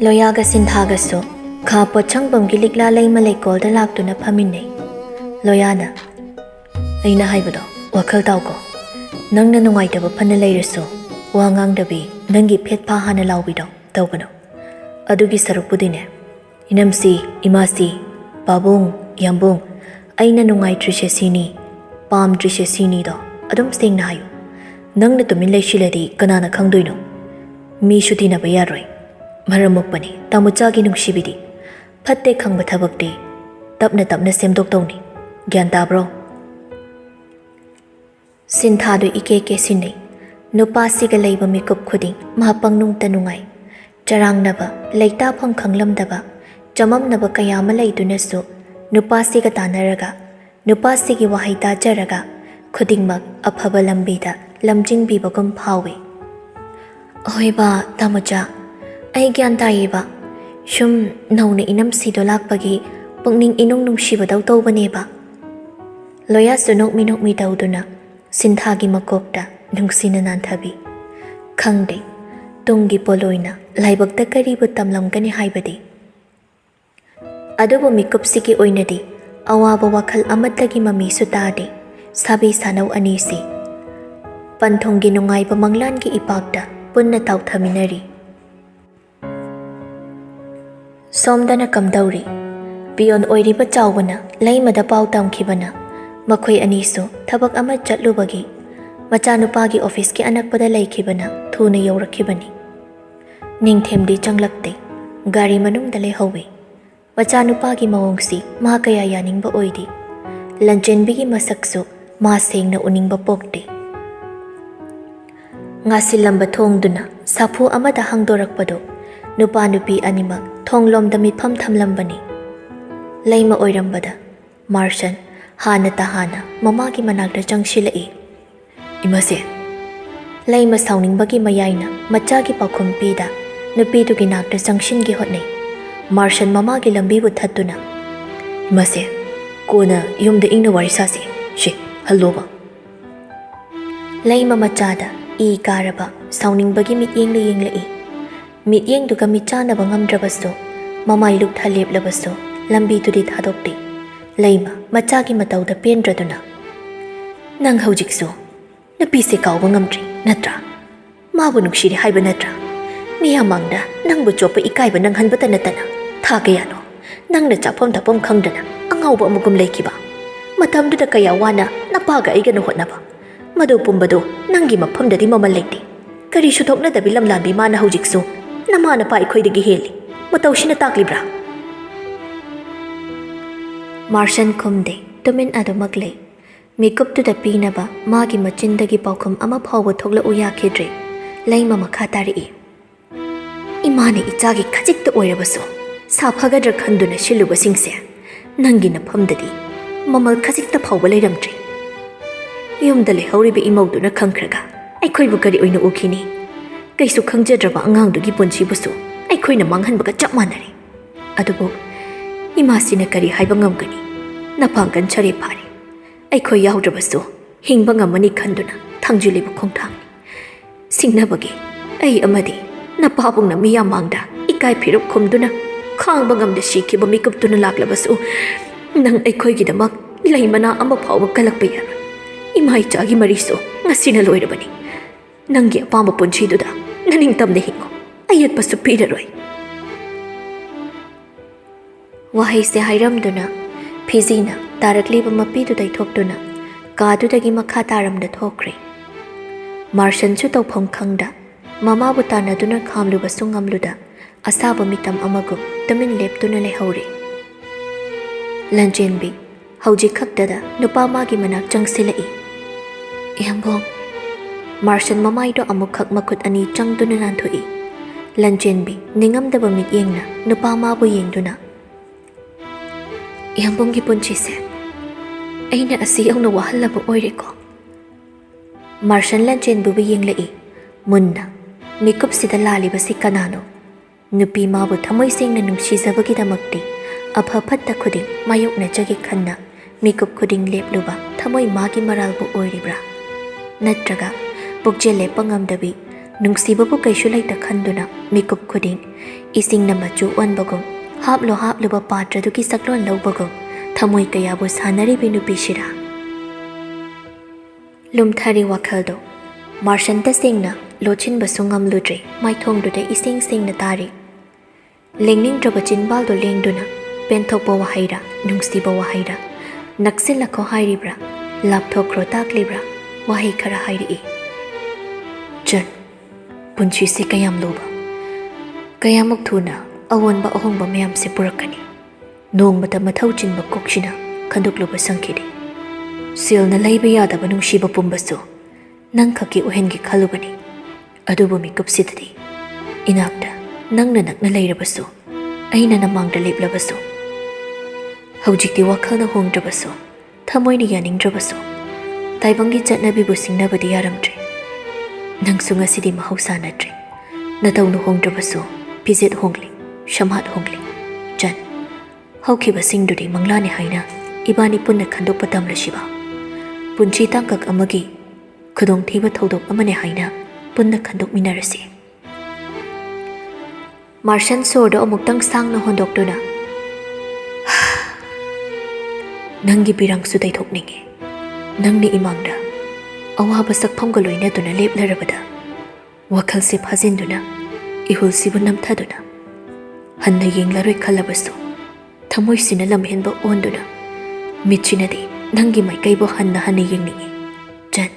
Loyaga Sintagaso, Ka Pochangbam Giligla Lay Malay Golda Laktuna Pamine. Loyana Aina Haibado, Wakal Tauko. Nang na nungaitaba panalairaso, Wangang dabi, Nangi Pet Pahana Laubido, Taubano. Adugi Sarupudine. Inamsi, Imasi, Babung, Yambung, Aina Nungai Trishesini, Palm Trishesini do, Adum Sting Nayo. Nang na tumin shiladi, Kanana Kangduino. Mi Shutina Bayaroi. Maramukpani, Tamuchagi Nungsibini. Patte Kang Batabakti. Tapna Sem Doktoni. Gyantabro. Sintado Ike Sini. Nupa Sigalaiba Mikup Kuding, Mahapang Nung Tanungai. Jarang Naba, Laita Pang Kanglam Daba. Jamam Naba Kayama Lay Dunasu. Nupa Sigatanaraga. Nupa Sigi Wahita Jaraga. Kudingmak, Apaba Lambida, Lamjing Bibagum Pawi. Oiba, Tamuja. Ay Gyantaiba. Shum Nauna Inam Sidolak Bagi, Pungning Inung Nungshiba daw Baneba. Loya Sunok Minok Mi Dauduna, Sintagi Makokta, Nungsinanan Tabi. Kangde, Tungi Poloina, Laibagta Karibu Tamlam Gani Haibadi. Adobo Mikupsiki Oinadi, Awaba Wakal Amatagi Mami Sutadi, Sabi Sanaw Anisi. Pantongi Nungay Pamanglangi Ipagda, Punna Tau Taminari. Somdana Kamdauri. Beyond Oiriba Chawbana, Laimada Pau Tamkibana, Makoy Aniso, Tabak Amat Jatlubagi, Machanupagi Office ki Anakpada Laikibana, Tuna Yorakibani. Ning Temdi Changlakte, Gari Manung Dale Howe, Machanupagi Maungsi, Makaya Yaning Ba Oidi, Lanchen Bigi Masakso, Masing na Uning Ba Pokte. Ngasilam Batong Duna, Sapu Amada Hangdorakpado, Nupa Nupi Animak, Tonglom Damit Pam Tamlambani. Laima Oirambada, Martian, Hana Tahana, Mamagi Managda Jangshilai. Imase Laima Sounding Bagi Mayaina, Machagi Pakumpida, Nupidu Ginagda Jangshin Gihotne, Martian Mamagi Lambi would Tatuna. Imase Kona Yum the Ina Warisasi, she, Haloba. Laima Machada, E Garaba, Sounding Bagi Mit Yinglai. Mit Ying to Kamichana Bangam Drabasto, Mamai looked Halib Labasto. Lambi to dit hadokti. Laima, Machagi Matau the Pendraduna. Nang Hojikso. Napise Kawangamtri, Natra. Mabunukshi Hibanatra. Mia Mangda, Nang Buchopa Ikaiba Nang Hanbatanatana. Takayano. Nang the Japon Tapom Kangdana. Angauba Mugum Lakiba. Matam to the Kayawana, Napaga Igano Hotnaba. Madu Pumbado, Nangima Pumda di Mama Lady. Karishutokna the Lamlanbi Mana Hojikso. Namana Pai Koidigi Heli. Mataushina Taklibra. Martian Kumde, Tumin Adomagle. Makeup to the Pinaba, Magi Machindagi Paukum Ama Power Togla Uyakidre, Laima Makatari. Imani Itagi Kajik the Oirabaso, Sapagadra Kanduna Shiluba Singse, Nangina Pumdadi, Mamal Kajik the Power Ladamtree. Yum the Lehoribi Imoduna Kankraga, I Koibukari Uino Ukini. Kaisu Kangjadraba Angang to Gipunchi Busu, I Queen among Hanbaga Japmanari. Adobo. Imasina Kari Haibangamgani, Napangan Chari Pari. Aiko Yaudrabaso, Hingbangamani Kanduna, Tangjulibu Kongtang. Singnabagi, Ay Amadi, Napabung na Mia Mangda, Ikai Pirup Kumduna, Kang Bangam the Shiki Bamikup Tuna Laklabaso, Nang Aiko Gidamak, Laimana Amapawa Kalakpaya. Imai Jagi Mariso, Nasina Loirabani. Nangia Pamba Punchiduda, Naning Tam the Hingo, Ayat Pasupiroi. Wahai se Hairam Duna, Pizina, Tarakli Bamapi to the Tokduna, Gadu the Gimakataram the Tokri. Martian Chuto Pong Kangda, Mama Butana Duna Kamlu Basungam Luda, Asaba Mitam Amagu, Tamin Lep Duna Lehori. Lanjenbi, Hauji Kakdada, Nupamagi Manak Jang Silai. Yambong Martian Mamaido Amukak Makut Ani Jang Dunanantui. Lanjenbi, Ningam the Bamit Yingna, Nupama Buyingduna. Yambong Gipunchise. Aina Asiyong na wahala po oiriko. Martian Lanchen Bubiying lai. Munna. Mikup si dalali ba si Kanano. Nupi mabu tamoy sing na nungsisa bagita magti. Abhapat na kuding mayok na jagi kanna. Mikup kuding lep luba tamoy magi maral po oiribra. Natraga, bugjele pangamdabi. Nungsibabu kaisu laita khanduna mikup khuding isingna machu onbagum hapluba patraduki saklon laubagum thamoi kayabu sanaribi nupishira. Lumthari wakhaldo Marshanta singna lochin basungam ludre maithongdude ising singna tari. Lengning drabachin baldo lengduna penthokba wahaira nungsiba wahaira naksilakho hairibra lapthokro taklibra wahi khara hairi. Jan punchisi kayam loba kayamuk thuna awonba ahongba mayam se purakani nongmata mathau chinba kokchina khandukluba sangkhidi silna leiba yadaba nungsiba pumbasu nangkhaki uhengi khalubani adubu mikupsidadi inakta nangna nakna leirabasu aina namangda leplabasu hawjikti wakhalna hongdrabasu thamoina yaningdrabasu taibangi chatnabibu singnabadi yaramdre nangsu ngasidi mahausa natre natawnu hongdrabasu pizet hongli shamhat hongli jan hawkhiba singdudi manglani haina ibani punna khandokpa tamlashiba punchi tangkak amagi khudong thiba thodok amane haina punna khandok minarasi. Martian sword amuktang sangna hondoktuna nangi birang su daithokningi nangni imangda awaba sakphamga loinaduna leplarabada wakhalse phajinduna ihulsibu namthaduna hanna yenglaroi khalabasu thamoisina lamhenba onduna mitchinadi nangi maikaibo hanna yengningi jan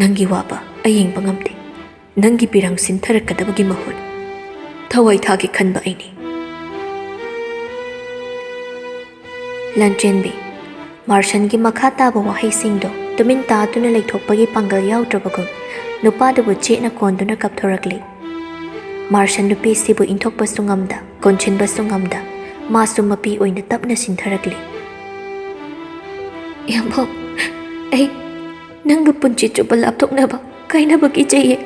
nangi waba ayengba ngamde nangi birang sintharakadabagi mahut thawai thagi khanba aini. Lanchenbi Martian gi makha taba wahai singdo tumin taatuna leithokpagi pangal yaudrabagum nupadabu chena konduna kapthorakli. Martian nupi sibu inthokpa sungamda konchinba sungamda masu mapi oina tapna sintharakli. Yambo ai nanga punchi chuba lapthoknaba kainabagi chaye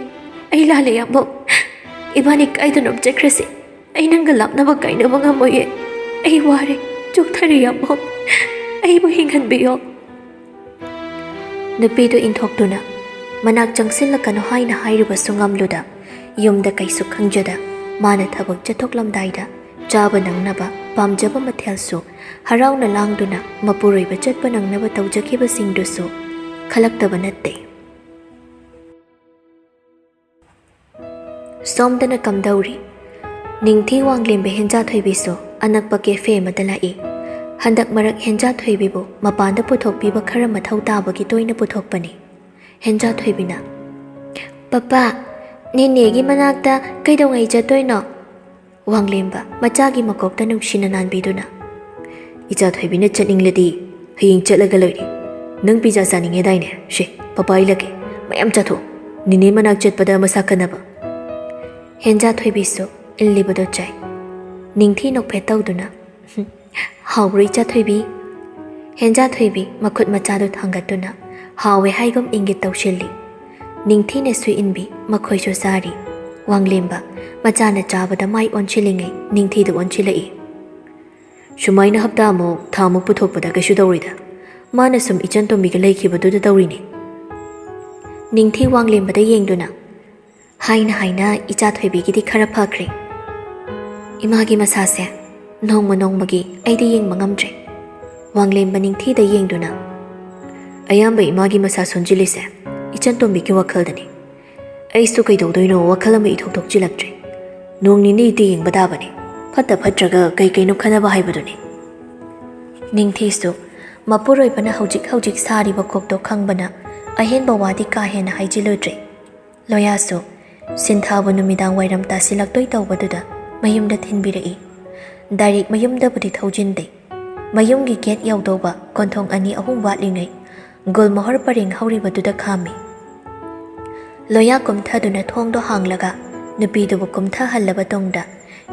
ai lale yambo ibani kaidun objectresi ai nanga lapnaba kainaba ngamoye ai ware chukthari yambo ai bo hinghanbiyo. Nupidu inthoktuna manak changsilakano haina hairuba sungamluda yumda kaisu khangjada mana thabak chathoklamdaida chaba nangnaba pamjaba mathelsu harauna langduna mapuroiba chatpa nangnaba tawjakhiba singdusu khalaktaba natte. Somdana kamdauri ningthi wanglembe henja thoibisu anakpa cafe madalai handak marak henja thoibibu mapanda puthokpiba khara mathau tabagi toina puthokpani. Henja thoibina papa nenegi manakta kaidongai jatoino wanglemba machagi makokta nungsina nanbiduna icha thoibina chaningladi haying chatlaga loiri nang pizza saninge daine she papa ilake mayam chatho nine manak chatpada masakanaba. Henja thoibisu illibado chai ningthi nokphe tawduna hawri cha thoibi. Henja thoibi makhut machadu thangatuna hawe haigom ingit tawshilli ningthi ne sui inbi makhoisu sari wanglemba machana chabada mai onchilingai ningthi du onchilai sumaina hapta mo thamu puthokpada kaisu dawrida mana sum ichan tombi ga leikibadu da dawrini. Ningthi wanglemba da yengduna haina icha thoibi gidi khara phakre imagi masase nongmagi aidi yengma ngamdre. Wanglemba ningthi da yengduna ayamba imagi masa sonjilise ichan tombi ki wakaldani aisu kaidawdoino wakal ama ithoktok chilaktre nongni ni ti yengbadabani phatta phatraga kaino khanaba haibaduni. Ningthi su mapuroi bana hawjik sariba kokto khangbana ahenba wadi ka hena haijilodre. Loya su sinthabu numidang wairam tasilaktoi tawbaduda mayumda thinbirai direct mayumda budi thaujinde mayumgi gate yawdoba konthong ani ahum watlingai golmohar paring hauribaduda khami. Loya kumthaduna thongdo hanglaga nupidubu kumtha hallaba tongda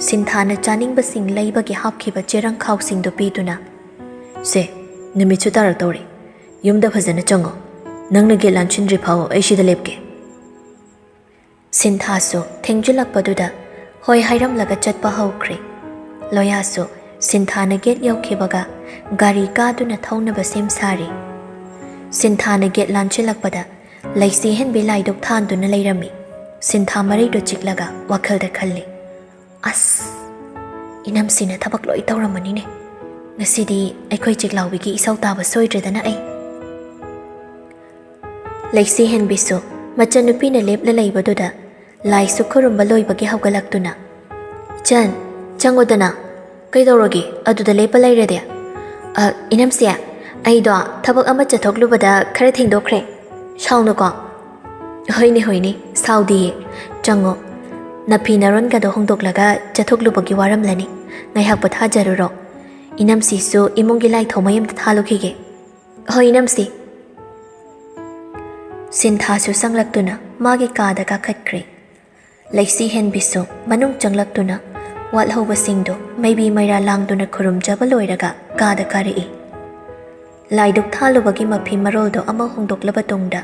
sinthana chaningba sing leibagi hapkhiba cherang khawsingdo piduna se numitchu taraktori yumda phajana chango nangna ge lanchinri phao aishida lepke. Sinthasu thengjulakpaduda hoi hairamlaga chatpa hawkhre. Loya su sinthana gate yawkhibaga gari kaduna thaunaba sem sari. Sinthana gate lanchilakpada laisi hen be laidok thanduna leirami Sintha marido chiklaga wakhalda khalli. As inamsina thabak loi tawramanine. Ngasidi aikhoi chiklawigi isau taba soidredana ai. Laisi henbisu machanupina lepla leibaduda lai sukhurum baloi bagi hawgalaktuna. Chan changodana kaidawragi aduda lepa leirade. Inamsia aido thabak ama chathoklubada khara thengdokre. Saunu ko. Hoini saudi chango. Napinaron ka do hongdoklaga chathoklubagi waramlani. Ngaihak pothajaruro. Inamsi su imungi lai thomayam tathalukige. Hoi inamsi. Sintha su sanglaktuna magi kada ka khatkre. Laisi henbisu manung changlaktuna walhobasingdo maybe mayra langduna khurum jabaloiraga kada kari. Laiduk thalubagi mapi maroldo ama hongdoklaba tungda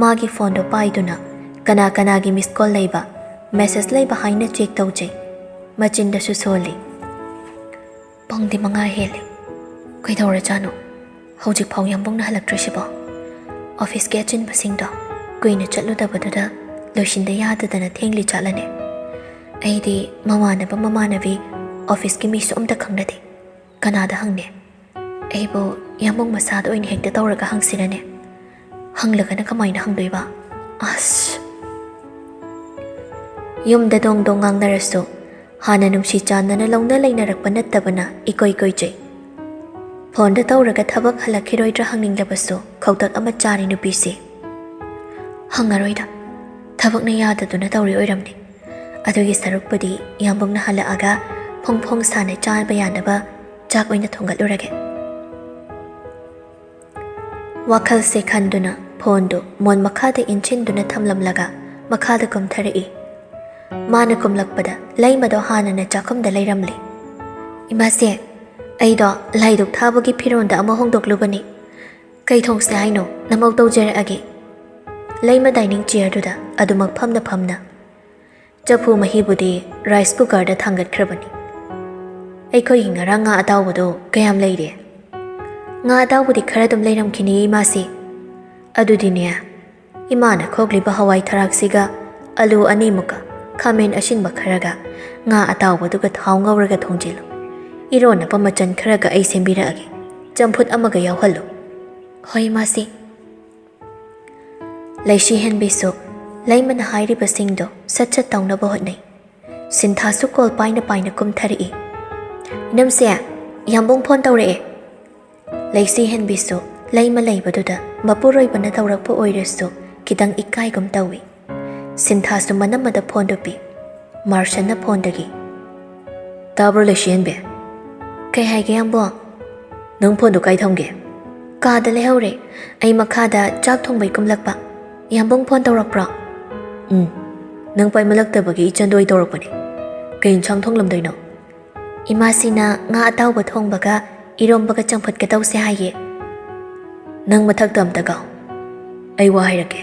magi fondo paiduna kana gi miss call leiba message leiba haina check tawje machinda su soli pangdi manga hele kaidawra jano hojik phau yambong na halaktrisibo office ke chin basingdo kuina chatluda baduda loishinda yadadana thengli chalane aidi mamanabi office ki mi somda khangnade kanada hangne aibo yambong masada oin hekta tawraga hangsirane hanglagana kamaina hangdoiba as yumda dong ngangnarasu hana numsi chandana longna leinarakpa nattabana ikoi jai phonda tawraga thabak halakhiroidra hangninglabasу khautak ama chari nupisi hangaroida thabakna yadaduna tawri oiramni adugi sarukpadi yambongna halaaga phongphong sana chaba yanaba chak oina thongatlurage wakhal se khanduna phondu mon makhada inchinduna thamlamlaga makhada kumtharai mana kumlakpada laimado hanana chakhumda leiramli imase aido laiduk thabagi phironda ama hongdoklubani kai thongse haino namau tawjaraage laima dining chair duda adumak phamna chapu mahibudi rice cooker da thangatkrabani aikhoi ngaranga atawbodo kayam leire nga atawbudi khara dum leiramkhini imase adudine imana khogli ba hawai tharaksiga alu animuka khamen ashinba kharaga nga atawboduga thau ngawraga thongjilo irona pamachan kharaga ai sembiraage champhut amaga yawhallo hoi masi laisi henbisu laimana hairi basingdo satcha tauna ba hotnai sintha su kol paina kumthari namse yambong phone tawre laisi henbisu laima leibaduda mapuroi bana tawrakpa oirasu kitang ikai gum tawi sintha su manamada phone do pi marshana phone dagi tabro laisi henbe kai haige yambo nang phone do kai thongge ka da lehore ai makhada chak thongbai kumlakpa yambong phone tawrakpra nang pai malaktabagi chandoi tawrakpani kain chang thonglamdaino imasina nga atawba thongbaga irombaga changphat ka tawse haye nang mathak tam tagaw ai wa hairake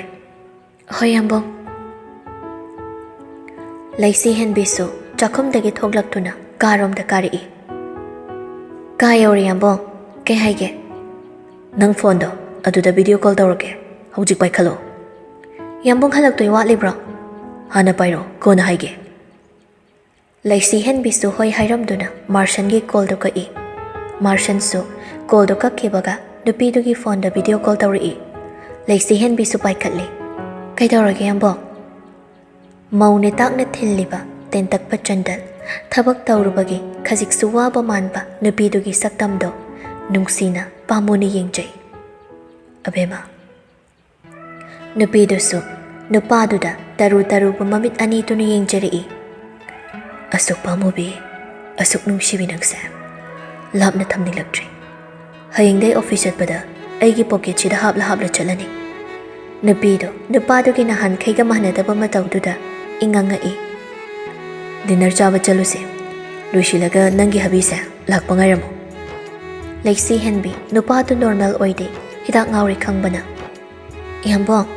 hoi yambong laisi henbisu chakhumdagi thoglaktuna karomda kari ka yori yambong kai haige nang phone do aduda video call tawrake hojik pai khalo yambong halaktoi watlibro hana pairo kona haige laisi henbisu hoi hairamduna marshan gi call do kai marshan su call do kakhibaga nupidugi phone da video call tawri laisi henbisu pai khatli kaidawrage yambong maune takna thilliba tentakpa chandal thabak tawrubagi khajik suwaba manba nupidugi saktamdo nungsina pamuni yengjai abema nupidusu nupaduda taru mamit ani tunu yengjari asuk pamubi asuk nungsibini nangse lapna thamnilaktre hayengdai office atpada aigi pocket chida hapla chalani nupadugi nahan khaiga mahnadaba matawduda inganga dinner chaba chaluse luishilaga nangi habise lakpa ngairamo laisi henbi nupadu normal oide hidak ngauri khangbana yambong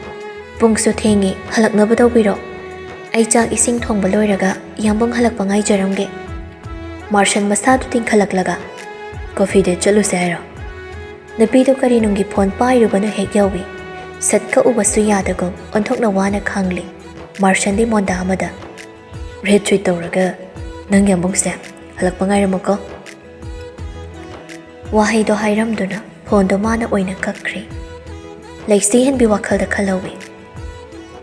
pungsu thengi halaknaba tawbiro ai chak ising thongba loiraga yambong halakpa ngai jaramge marshan masadu tingkhalaklaga coffee de chaluse hairo napido kari nungi phone pairubana hek yawi satka ubasu yadagum onthokna wana khangli Martian di monda amada red tree tawraga nang yambungse halakpa ngairamako. Wahai do hairamduna phone do mana oina kakri. Laisi hen bi wakal da khalawi.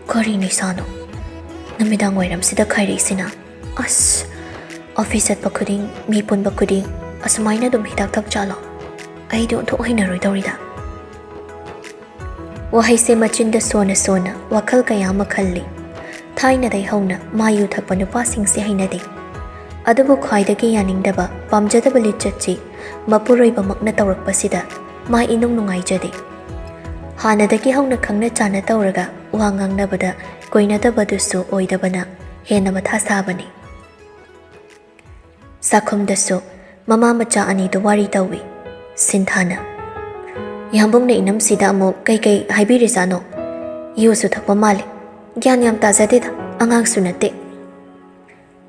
Kari ni sano. Namidang wairam sida khairi sina. As office at bakuding mi pun bakuding asmaina dum hidak tak chalo. Ai do thok haina roi dawrida. Wahai se machinda sona sona wakal kaya makhalli. Thaina dai hauna mayu thakpa nupa sing se haina de. Adubu khwaidagi yaningdaba pamjadaba lichachi mapuroiba makna tawrakpa sida mai inung nungai jade. Hanadagi hauna khangna chana tawraga wa ngangnabada koinadaba dusu oidabana hena matha sabani. Sakhumdasu mama macha ani do wari tawi Sinthana. Yambung na inam sida mo kai haibiri sano. Yusu thakpa mali. Gyan yam tazade da angang sunate.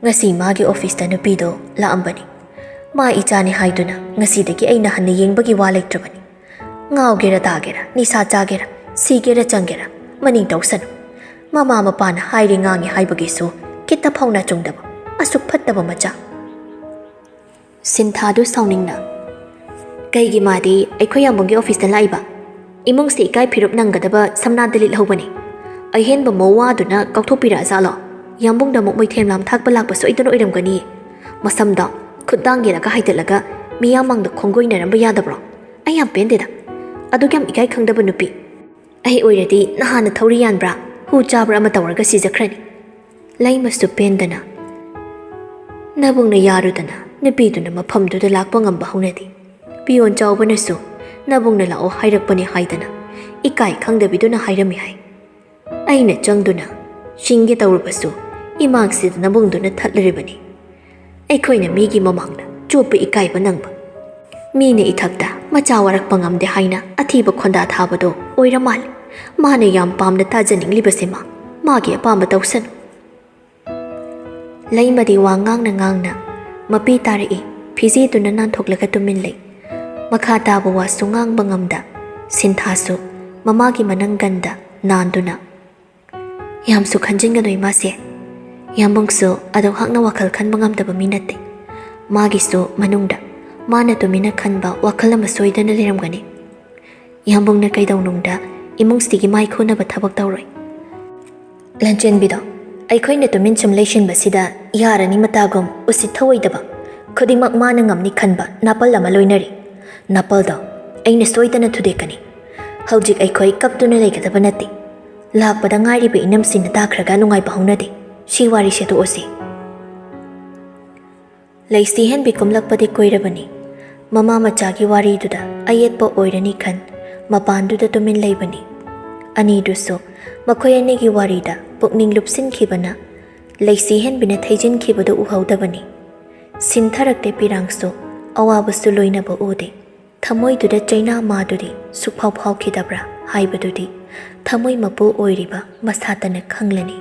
Ngasi magi office da nupido laambani. Ma ichani haiduna ngasi dagi aina hanna yengbagi wa lektrabani. Ngao gera dagera nisa jagera sigera changera maning tawsanu. Mama mapana hairi ngangi haibagi su kita phawna chungdaba asuk phattaba macha. Sinthadu sauningna kaigi madi aikhoi yambungi office da laiba imung se ikai phirup nanggadaba samna dalit hobani ahenba mowa duna kauthopira zalo yambung da mok moithem lam thakpa lakpa soidona oiramgani masamda khudang gera ka haidalaga miyamang da khongoi naramba yadabro ayam pende da adugam ikai khangdaba nupi ai oiradi nahana thauri yanbra hu chabra ama tawraga sijakhrani laima su pendana nabung na yarudana nupi duna mafamdu da lakpa ngamba haunadi piyon chawbana su nabung na lao hairakpani haidana ikai khangdabiduna hairami hai aina changduna shinge tawrubasu imangsidana nabungduna thatlaribani aikhoina migi mamangna chopa ikaiba nangba mine ithakta macha warakpa ngamde haina athiba khonda thabado oiramal mane yam pamna tajaninglibasema magi apamba tawsan laimadi wangangna ngangna mapi tarai phiji tuna nan thoklaga tumin lei makha taba wa sungang bangamda Sinthasu mamagi manangganda nanduna yam su khanjinga noi mase yambungsu ado hakna wakal khan bangamdaba minate magi su manungda mana tumina khanba wakal ama soidana liramgani yambungna kaidawnungda imungstigi mai khunaba thabak tawroi lanchen bido aikhoina tumin chum leishin basida yarani matagum usit thawoidaba khodimak mana ngamni khanba napal lama loinari napal do aina soidana thudekani haujik aikhoi kaptuna legadaba nati lakpada ngairiba inamsina takhraga nungai bahaunade shiwari setu osi laisi hen bikumlakpadi koirabani mama machagi wari duda ayetpa oirani khan mapanduda tumin leibani ani duso makhoi anigi warida pukning lupsin khibana laisi hen bina thaijin khibada uhaudabani sintharakte pirangso awabasu loinaba ude thamoi duda chaina maduri suphau phau khidabra haibadudi thamoi mapu oiriba masatana khanglani